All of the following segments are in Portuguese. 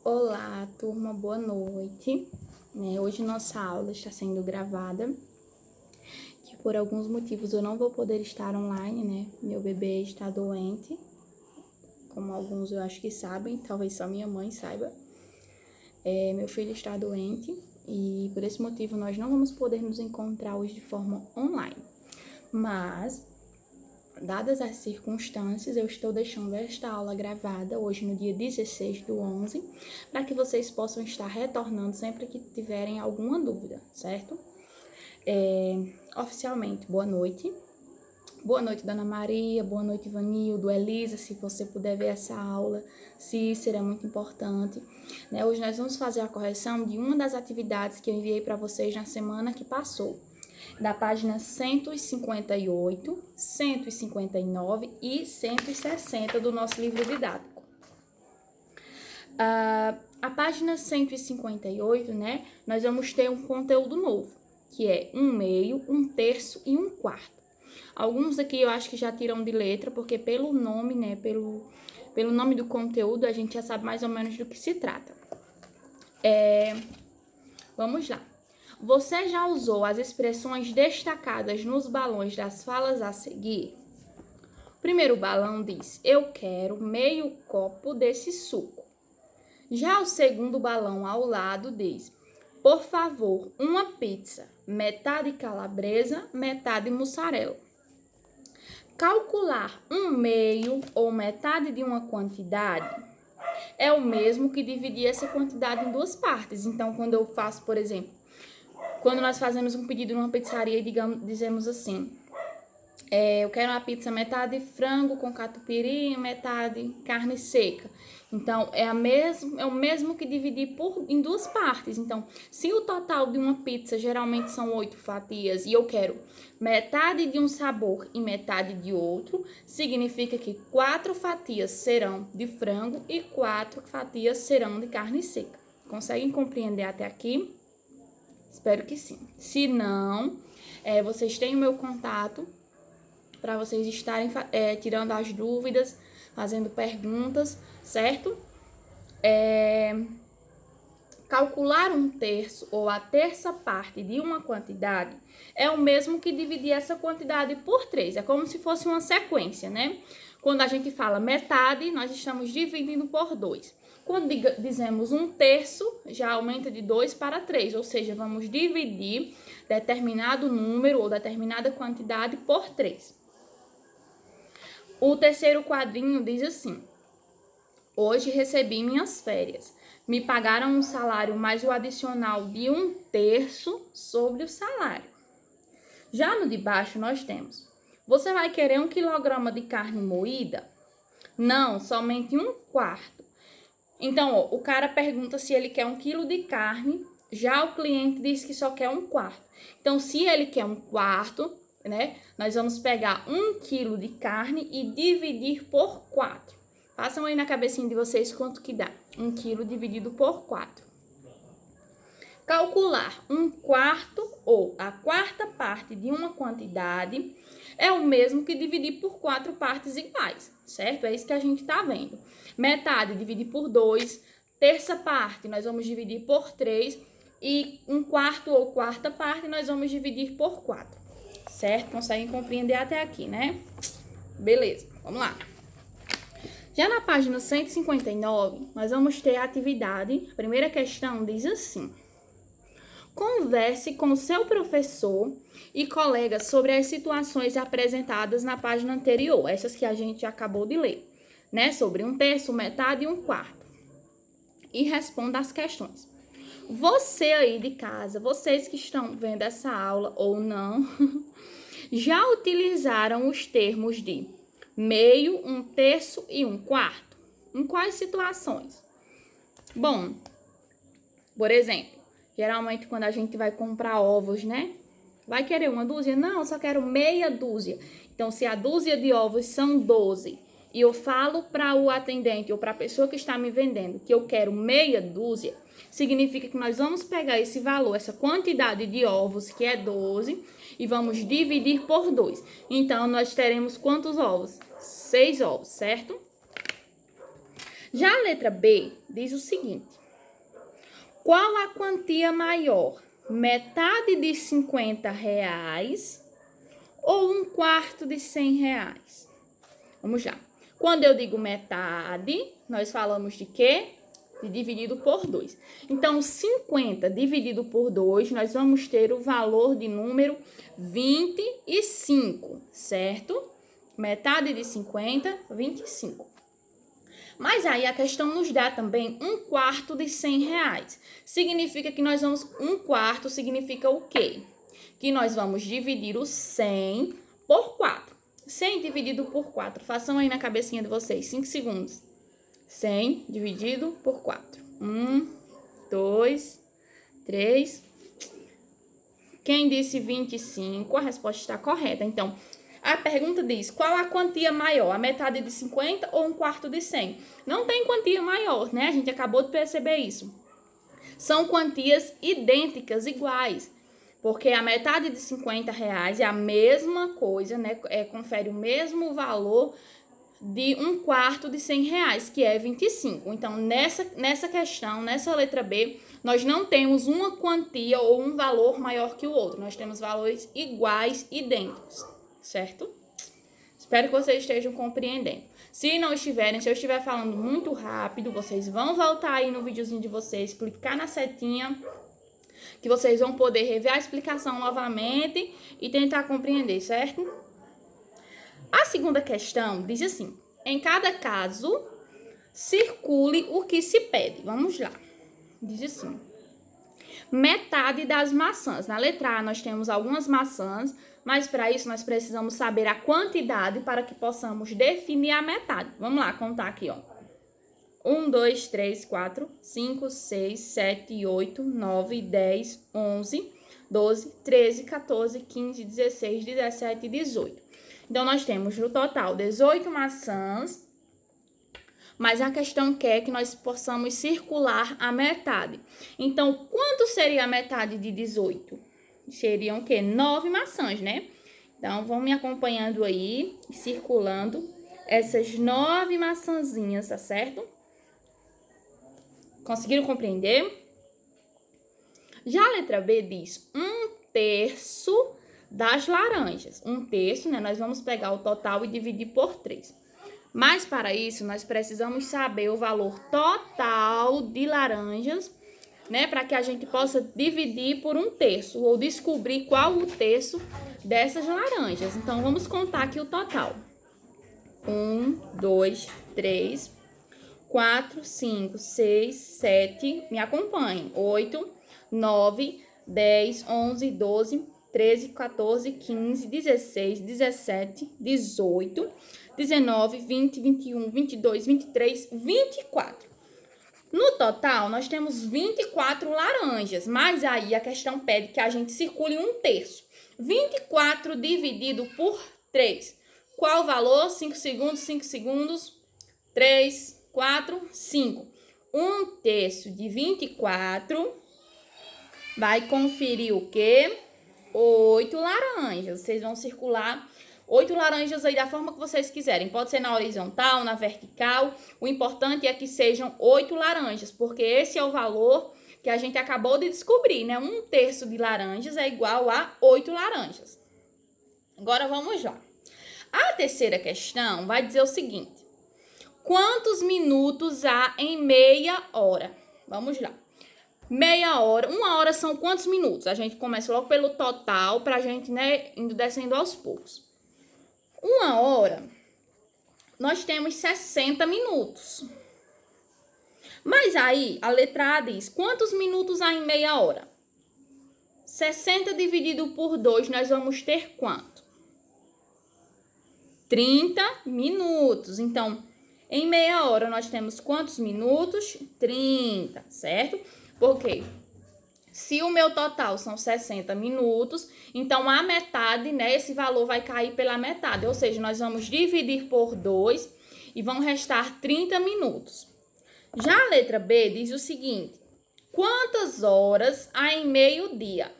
Olá, turma, boa noite. Hoje nossa aula está sendo gravada, que por alguns motivos eu não vou poder estar online, né? Meu bebê está doente, como alguns eu acho que sabem, talvez só minha mãe saiba. Meu filho está doente e por esse motivo nós não vamos poder nos encontrar hoje de forma online. Mas, dadas as circunstâncias, eu estou deixando esta aula gravada hoje no dia 16/11, para que vocês possam estar retornando sempre que tiverem alguma dúvida, certo? Oficialmente, boa noite. Boa noite, Dona Maria, boa noite, Ivanildo, Elisa, se você puder ver essa aula, se será muito importante. Hoje nós vamos fazer a correção de uma das atividades que eu enviei para vocês na semana que passou, da página 158, 159 e 160 do nosso livro didático. A página 158, nós vamos ter um conteúdo novo, que é 1/2, 1/3 e 1/4. Alguns aqui eu acho que já tiram de letra, porque pelo nome, pelo nome do conteúdo, a gente já sabe mais ou menos do que se trata. Vamos lá. Você já usou as expressões destacadas nos balões das falas a seguir? O primeiro balão diz: eu quero meio copo desse suco. Já o segundo balão ao lado diz: por favor, uma pizza, metade calabresa, metade mussarela. Calcular 1/2 ou metade de uma quantidade é o mesmo que dividir essa quantidade em duas partes. Então, quando eu faço, por exemplo, quando nós fazemos um pedido numa pizzaria e dizemos assim: eu quero uma pizza metade frango com catupiry e metade carne seca. Então, é o mesmo que dividir em duas partes. Então, se o total de uma pizza geralmente são 8 fatias e eu quero metade de um sabor e metade de outro, significa que 4 fatias serão de frango e 4 fatias serão de carne seca. Conseguem compreender até aqui? Espero que sim. Se não, vocês têm o meu contato para vocês estarem tirando as dúvidas, fazendo perguntas, certo? Calcular 1/3 ou a terça parte de uma quantidade é o mesmo que dividir essa quantidade por 3. É como se fosse uma sequência, né? Quando a gente fala metade, nós estamos dividindo por 2. Quando dizemos 1/3, já aumenta de 2 para 3, ou seja, vamos dividir determinado número ou determinada quantidade por 3. O terceiro quadrinho diz assim: hoje recebi minhas férias. Me pagaram um salário mais o adicional de 1/3 sobre o salário. Já no de baixo nós temos: você vai querer 1 quilograma de carne moída? Não, somente 1/4. Então, o cara pergunta se ele quer 1 quilo de carne, já o cliente diz que só quer 1/4. Então, se ele quer 1/4, nós vamos pegar 1 quilo de carne e dividir por 4. Façam aí na cabecinha de vocês quanto que dá. 1 quilo dividido por 4. Calcular 1/4 ou a quarta parte de uma quantidade é o mesmo que dividir por 4 partes iguais, certo? É isso que a gente tá vendo. Metade dividir por 2, terça parte nós vamos dividir por 3 e 1/4 ou quarta parte nós vamos dividir por 4, certo? Conseguem compreender até aqui, né? Beleza, vamos lá. Já na página 159, nós vamos ter a atividade. A primeira questão diz assim: converse com seu professor e colega sobre as situações apresentadas na página anterior, essas que a gente acabou de ler, sobre 1/3, metade e 1/4. E responda as questões. Você aí de casa, vocês que estão vendo essa aula ou não, já utilizaram os termos de meio, 1/3 e 1/4? Em quais situações? Bom, por exemplo, geralmente quando a gente vai comprar ovos, vai querer uma dúzia? Não, eu só quero meia dúzia. Então, se a dúzia de ovos são 12 e eu falo para o atendente ou para a pessoa que está me vendendo que eu quero meia dúzia, significa que nós vamos pegar esse valor, essa quantidade de ovos, que é 12, e vamos dividir por 2. Então, nós teremos quantos ovos? 6 ovos, certo? Já a letra B diz o seguinte: qual a quantia maior? Metade de R$ 50 ou 1/4 de R$ 100? Vamos lá. Quando eu digo metade, nós falamos de quê? De dividido por 2. Então, 50 dividido por 2, nós vamos ter o valor de número 25, certo? Metade de 50, 25. Mas aí a questão nos dá também 1/4 de R$ 100. Significa que nós vamos... 1/4 significa o quê? Que nós vamos dividir o 100 por 4. 100 dividido por 4. Façam aí na cabecinha de vocês. 5 segundos. 100 dividido por 4. 1, 2, 3. Quem disse 25? A resposta está correta. Então, a pergunta diz, qual a quantia maior? A metade de 50 ou 1/4 de 100? Não tem quantia maior, né? A gente acabou de perceber isso. São quantias idênticas, iguais. Porque a metade de R$ 50 é a mesma coisa, né? Confere o mesmo valor de 1/4 de R$ 100, que é 25. Então, nessa questão, nessa letra B, nós não temos uma quantia ou um valor maior que o outro. Nós temos valores iguais, idênticos, certo? Espero que vocês estejam compreendendo. Se não estiverem, se eu estiver falando muito rápido, vocês vão voltar aí no videozinho de vocês, clicar na setinha, que vocês vão poder rever a explicação novamente e tentar compreender, certo? A segunda questão diz assim: em cada caso, circule o que se pede. Vamos lá. Diz assim: metade das maçãs. Na letra A, nós temos algumas maçãs, mas para isso nós precisamos saber a quantidade para que possamos definir a metade. Vamos lá, contar aqui, ó. 1, 2, 3, 4, 5, 6, 7, 8, 9, 10, 11, 12, 13, 14, 15, 16, 17 e 18. Então, nós temos no total 18 maçãs, mas a questão quer que nós possamos circular a metade. Então, quanto seria a metade de 18? Seriam o quê? 9 maçãs, né? Então, vão me acompanhando aí, circulando essas 9 maçãzinhas, tá certo? Conseguiram compreender? Já a letra B diz 1/3 das laranjas. 1/3, né? Nós vamos pegar o total e dividir por 3. Mas para isso, nós precisamos saber o valor total de laranjas, né? Para que a gente possa dividir por 1/3 ou descobrir qual o terço dessas laranjas. Então, vamos contar aqui o total. 1, 2, 3, 4, 5, 6, 7, me acompanhem, 8, 9, 10, 11, 12, 13, 14, 15, 16, 17, 18, 19, 20, 21, 22, 23, 24. No total, nós temos 24 laranjas, mas aí a questão pede que a gente circule 1/3. 24 dividido por 3. Qual o valor? 5 segundos, 5 segundos, 3, 4, 5. 1/3 de 24 vai conferir o quê? 8 laranjas. Vocês vão circular 8 laranjas aí da forma que vocês quiserem. Pode ser na horizontal, na vertical. O importante é que sejam 8 laranjas, porque esse é o valor que a gente acabou de descobrir, né? 1/3 de laranjas é igual a 8 laranjas. Agora vamos lá. A terceira questão vai dizer o seguinte: quantos minutos há em meia hora? Vamos lá. Meia hora, 1 hora são quantos minutos? A gente começa logo pelo total pra gente, né, indo descendo aos poucos. 1 hora, nós temos 60 minutos. Mas aí, a letra A diz, quantos minutos há em meia hora? 60 dividido por 2, nós vamos ter quanto? 30 minutos. Então, em meia hora, nós temos quantos minutos? 30, certo? Porque se o meu total são 60 minutos, então a metade, né, esse valor vai cair pela metade. Ou seja, nós vamos dividir por 2 e vão restar 30 minutos. Já a letra B diz o seguinte: quantas horas há em meio-dia?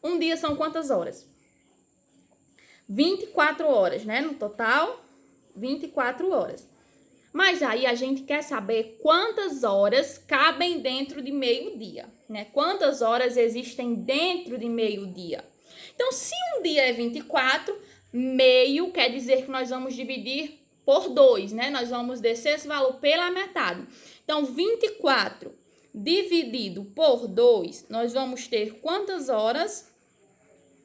Um dia são quantas horas? 24 horas, né? No total, 24 horas. Mas aí a gente quer saber quantas horas cabem dentro de meio-dia, né? Quantas horas existem dentro de meio-dia. Então, se um dia é 24, meio quer dizer que nós vamos dividir por 2, né? Nós vamos descer esse valor pela metade. Então, 24 dividido por 2, nós vamos ter quantas horas?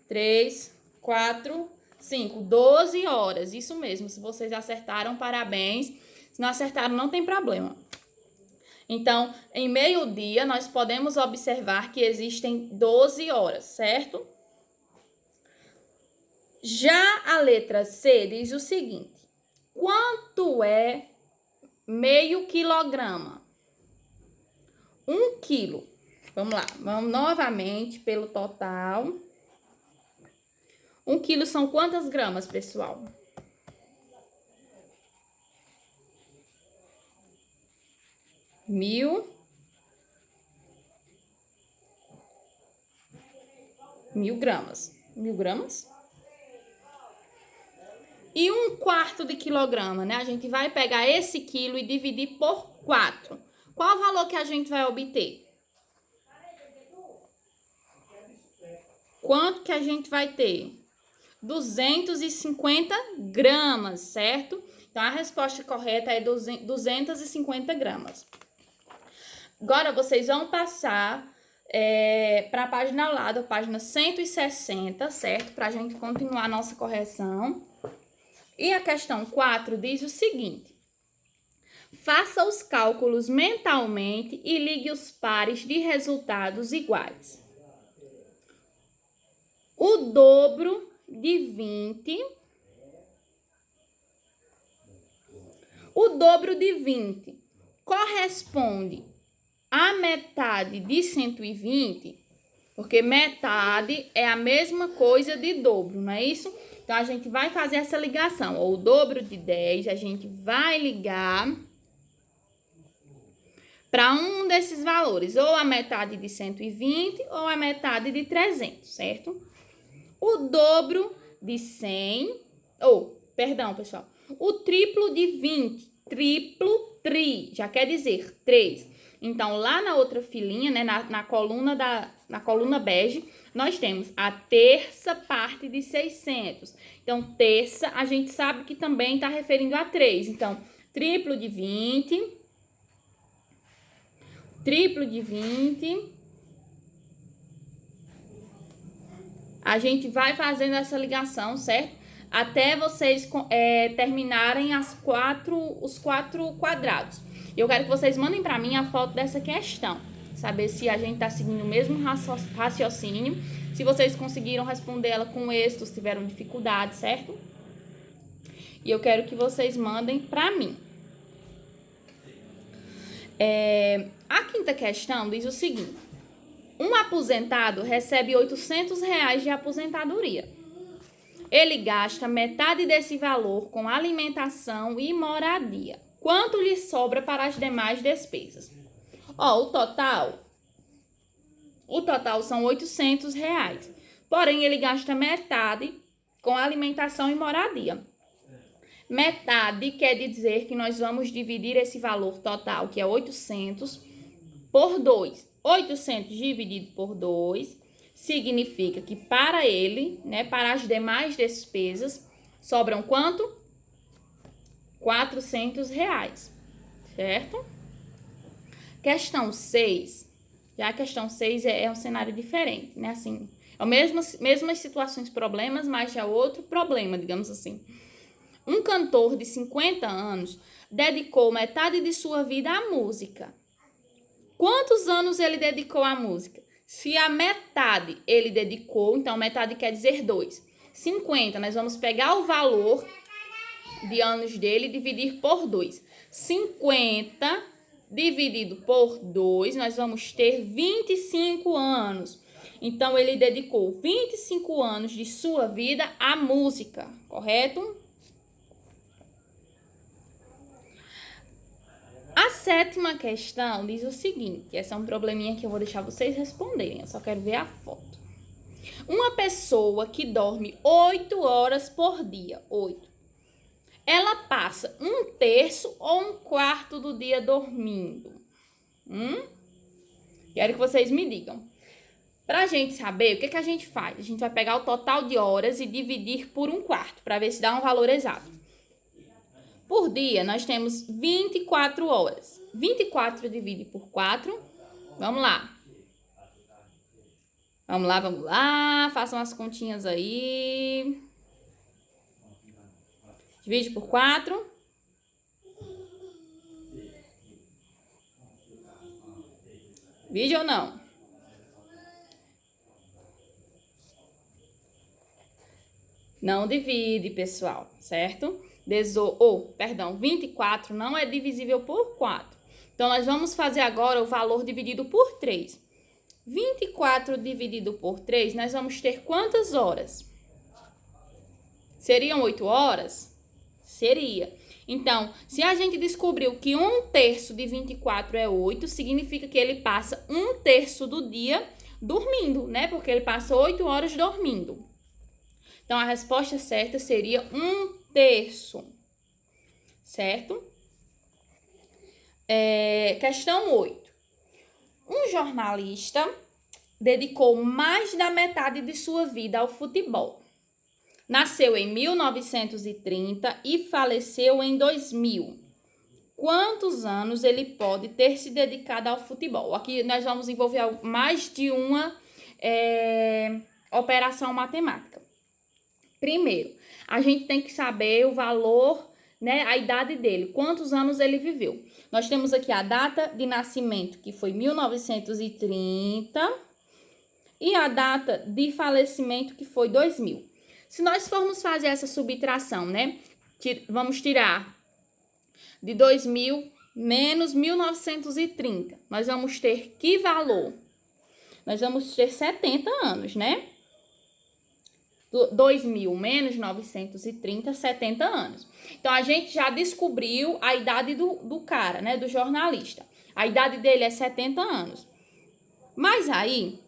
3, 4, 5, 12 horas. Isso mesmo, se vocês acertaram, parabéns. Se não acertaram, não tem problema. Então, em meio-dia, nós podemos observar que existem 12 horas, certo? Já a letra C diz o seguinte: quanto é meio quilograma? 1 quilo. Vamos lá, vamos novamente pelo total. 1 quilo são quantas gramas, pessoal? 1.000 gramas. 1.000 gramas? E 1/4 de quilograma, né? A gente vai pegar esse quilo e dividir por 4. Qual o valor que a gente vai obter? Quanto que a gente vai ter? 250 gramas, certo? Então, a resposta correta é 250 gramas. Agora, vocês vão passar para a página ao lado, a página 160, certo? Para a gente continuar a nossa correção. E a questão 4 diz o seguinte: faça os cálculos mentalmente e ligue os pares de resultados iguais. O dobro de 20. O dobro de 20 corresponde à metade de 120, porque metade é a mesma coisa de dobro, não é isso? Então, a gente vai fazer essa ligação. O dobro de 10, a gente vai ligar para um desses valores, ou a metade de 120 ou a metade de 300, certo? O dobro de 100, perdão, pessoal, o triplo de 20, já quer dizer 3. Então, lá na outra filinha, né, na coluna bege, nós temos a terça parte de 600. Então, terça, a gente sabe que também está referindo a 3. Então, triplo de 20, a gente vai fazendo essa ligação, certo? Até vocês terminarem os 4 quadrados. Eu quero que vocês mandem para mim a foto dessa questão. Saber se a gente está seguindo o mesmo raciocínio. Se vocês conseguiram responder ela com êxito, se tiveram dificuldade, certo? E eu quero que vocês mandem para mim. A quinta questão diz o seguinte: um aposentado recebe R$800 de aposentadoria. Ele gasta metade desse valor com alimentação e moradia. Quanto lhe sobra para as demais despesas? O total são R$800. Porém, ele gasta metade com alimentação e moradia. Metade quer dizer que nós vamos dividir esse valor total, que é 800, por 2. 800 dividido por 2 significa que para ele, né, para as demais despesas, sobram quanto? R$400, certo? Questão 6. Já a questão 6 é um cenário diferente, né? Assim, é mesmas situações, problemas, mas já outro problema, digamos assim. Um cantor de 50 anos dedicou metade de sua vida à música. Quantos anos ele dedicou à música? Se a metade ele dedicou, então metade quer dizer 2. 50, nós vamos pegar o valor de anos dele e dividir por 2. 50 dividido por 2, nós vamos ter 25 anos. Então, ele dedicou 25 anos de sua vida à música, correto? A sétima questão diz o seguinte, essa é um probleminha que eu vou deixar vocês responderem, eu só quero ver a foto. Uma pessoa que dorme 8 horas por dia, 8, ela passa 1/3 ou 1/4 do dia dormindo? Quero que vocês me digam. Para a gente saber, o que a gente faz? A gente vai pegar o total de horas e dividir por 1/4, para ver se dá um valor exato. Por dia, nós temos 24 horas. 24 divide por 4. Vamos lá. Vamos lá. Façam as continhas aí. Divide por 4. Divide ou não? Não divide, pessoal, certo? 24 não é divisível por 4. Então, nós vamos fazer agora o valor dividido por 3. 24 dividido por 3, nós vamos ter quantas horas? Seriam 8 horas? Seria. Então, se a gente descobriu que 1/3 de 24 é 8, significa que ele passa 1/3 do dia dormindo, né? Porque ele passa 8 horas dormindo. Então, a resposta certa seria 1/3, certo? Questão 8. Um jornalista dedicou mais da metade de sua vida ao futebol. Nasceu em 1930 e faleceu em 2000. Quantos anos ele pode ter se dedicado ao futebol? Aqui nós vamos envolver mais de uma operação matemática. Primeiro, a gente tem que saber o valor, né, a idade dele, quantos anos ele viveu. Nós temos aqui a data de nascimento, que foi 1930, e a data de falecimento, que foi 2000. Se nós formos fazer essa subtração, né, vamos tirar de 2000 menos 1930. Nós vamos ter que valor? Nós vamos ter 70 anos, né? 2000 menos 930, 70 anos. Então, a gente já descobriu a idade do cara, né? Do jornalista. A idade dele é 70 anos. Mas aí,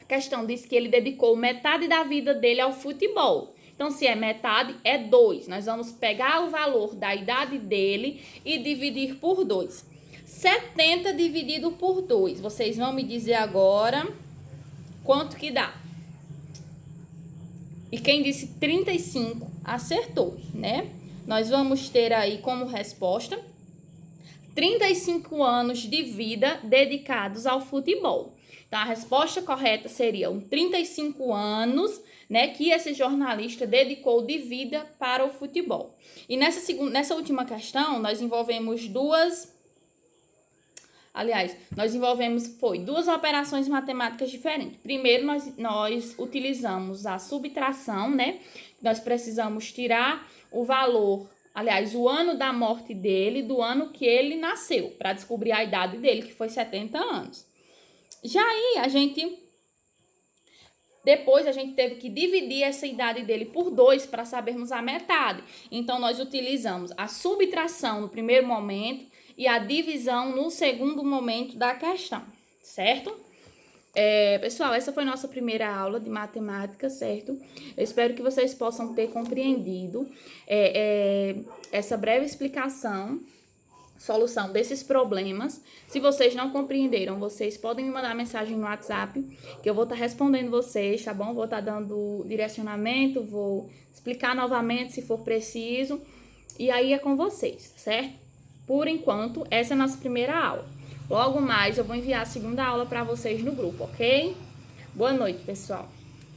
a questão diz que ele dedicou metade da vida dele ao futebol. Então, se é metade, é 2. Nós vamos pegar o valor da idade dele e dividir por 2. 70 dividido por 2. Vocês vão me dizer agora quanto que dá. E quem disse 35 acertou, né? Nós vamos ter aí como resposta 35 anos de vida dedicados ao futebol. Então, a resposta correta seriam 35 anos, né, que esse jornalista dedicou de vida para o futebol. E nessa última questão, nós envolvemos duas operações matemáticas diferentes. Primeiro, nós utilizamos a subtração, né? Nós precisamos tirar o valor, o ano da morte dele do ano que ele nasceu, para descobrir a idade dele, que foi 70 anos. Já aí, depois a gente teve que dividir essa idade dele por 2 para sabermos a metade. Então, nós utilizamos a subtração no primeiro momento e a divisão no segundo momento da questão, certo? Pessoal, essa foi nossa primeira aula de matemática, certo? Eu espero que vocês possam ter compreendido essa breve explicação, solução desses problemas. Se vocês não compreenderam, vocês podem me mandar mensagem no WhatsApp, que eu vou estar respondendo vocês, tá bom? Vou estar dando direcionamento, vou explicar novamente se for preciso, e aí é com vocês, certo? Por enquanto, essa é a nossa primeira aula. Logo mais, eu vou enviar a segunda aula para vocês no grupo, ok? Boa noite, pessoal.